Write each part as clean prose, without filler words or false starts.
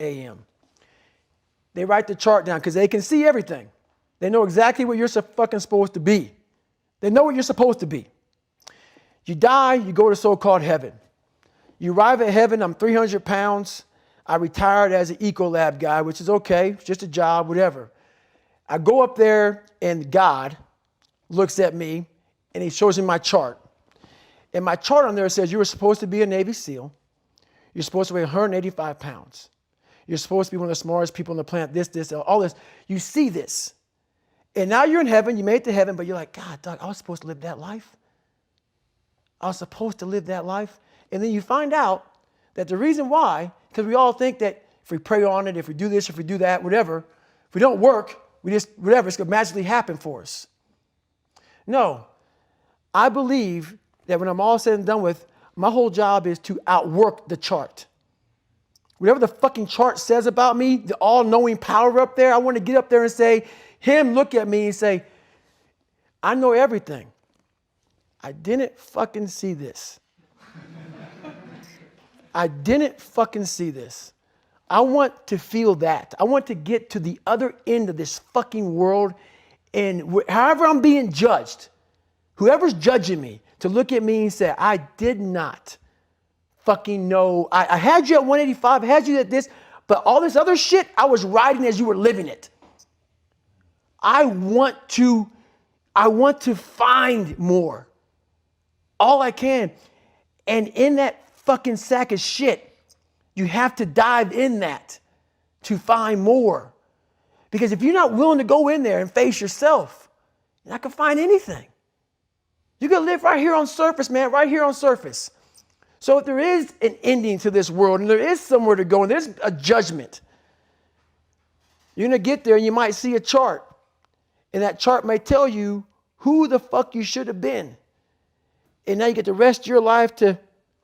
a.m. They write the chart down because they can see everything. They know exactly what you're fucking supposed to be. They know what you're supposed to be. You die, you go to so-called heaven. You arrive at heaven, I'm 300 pounds. I retired as an Ecolab guy, which is okay. It's just a job, whatever. I go up there and God looks at me and he shows me my chart. And my chart on there says you were supposed to be a Navy SEAL. You're supposed to weigh 185 pounds. You're supposed to be one of the smartest people on the planet, this, all this. You see this. And now you're in heaven, you made it to heaven, but you're like, God, Doug, I was supposed to live that life. I was supposed to live that life. And then you find out that the reason why, because we all think that if we pray on it, if we do this, if we do that, whatever, if we don't work, we just, whatever, it's going to magically happen for us. No, I believe that when I'm all said and done with, my whole job is to outwork the chart. Whatever the fucking chart says about me, the all-knowing power up there, I want to get up there and say, him look at me and say, I know everything. I didn't fucking see this. I didn't fucking see this. I want to feel that. I want to get to the other end of this fucking world, and however I'm being judged, whoever's judging me, to look at me and say, I did not fucking know. I had you at 185, I had you at this, but all this other shit, I was riding as you were living it. I want to find more. All I can. And in that fucking sack of shit, you have to dive in that to find more. Because if you're not willing to go in there and face yourself, you're not going to find anything. You're going to live right here on surface, man, right here on surface. So if there is an ending to this world and there is somewhere to go and there's a judgment, you're going to get there and you might see a chart. And that chart may tell you who the fuck you should have been. And now you get the rest of your life to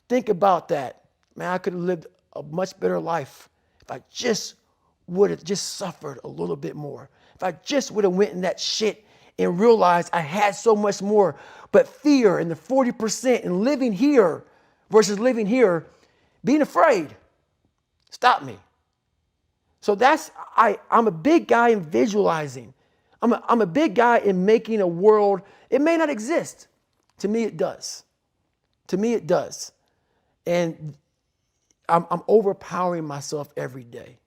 think about that. Man, I could have lived a much better life if I just would have just suffered a little bit more. If I just would have went in that shit and realized I had so much more. But fear and the 40% and living here versus living here, being afraid, stopped me. So I'm a big guy in visualizing. I'm a big guy in making a world. It may not exist. To me, it does. To me, it does. And I'm overpowering myself every day.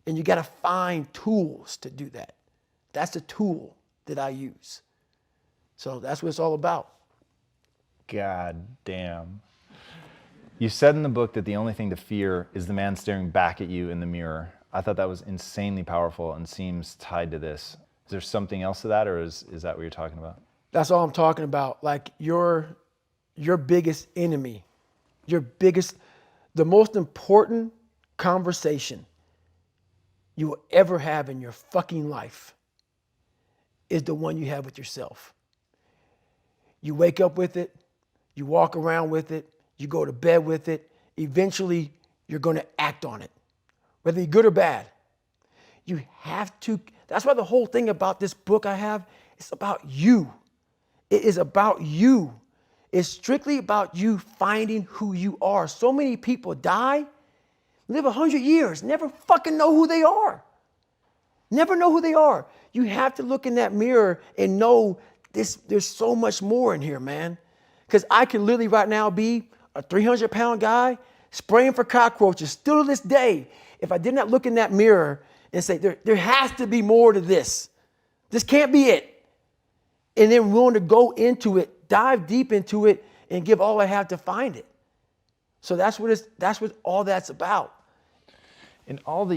And you got to find tools to do that. That's the tool that I use. So that's what it's all about. God damn. You said in the book that the only thing to fear is the man staring back at you in the mirror. I thought that was insanely powerful and seems tied to this. Is there something else to that, or is that what you're talking about? That's all I'm talking about. Like your biggest enemy, the most important conversation you will ever have in your fucking life is the one you have with yourself. You wake up with it, you walk around with it, you go to bed with it. Eventually, you're going to act on it, whether you're good or bad. You have to. That's why the whole thing about this book I have, it's about you. It is about you. It's strictly about you finding who you are. So many people die, live 100 years, never fucking know who they are. Never know who they are. You have to look in that mirror and know there's so much more in here, man. Because I could literally right now be a 300-pound guy spraying for cockroaches still to this day if I did not look in that mirror and say, there has to be more to this. This can't be it. And then willing to go into it, dive deep into it, and give all I have to find it. So that's what all that's about. In all the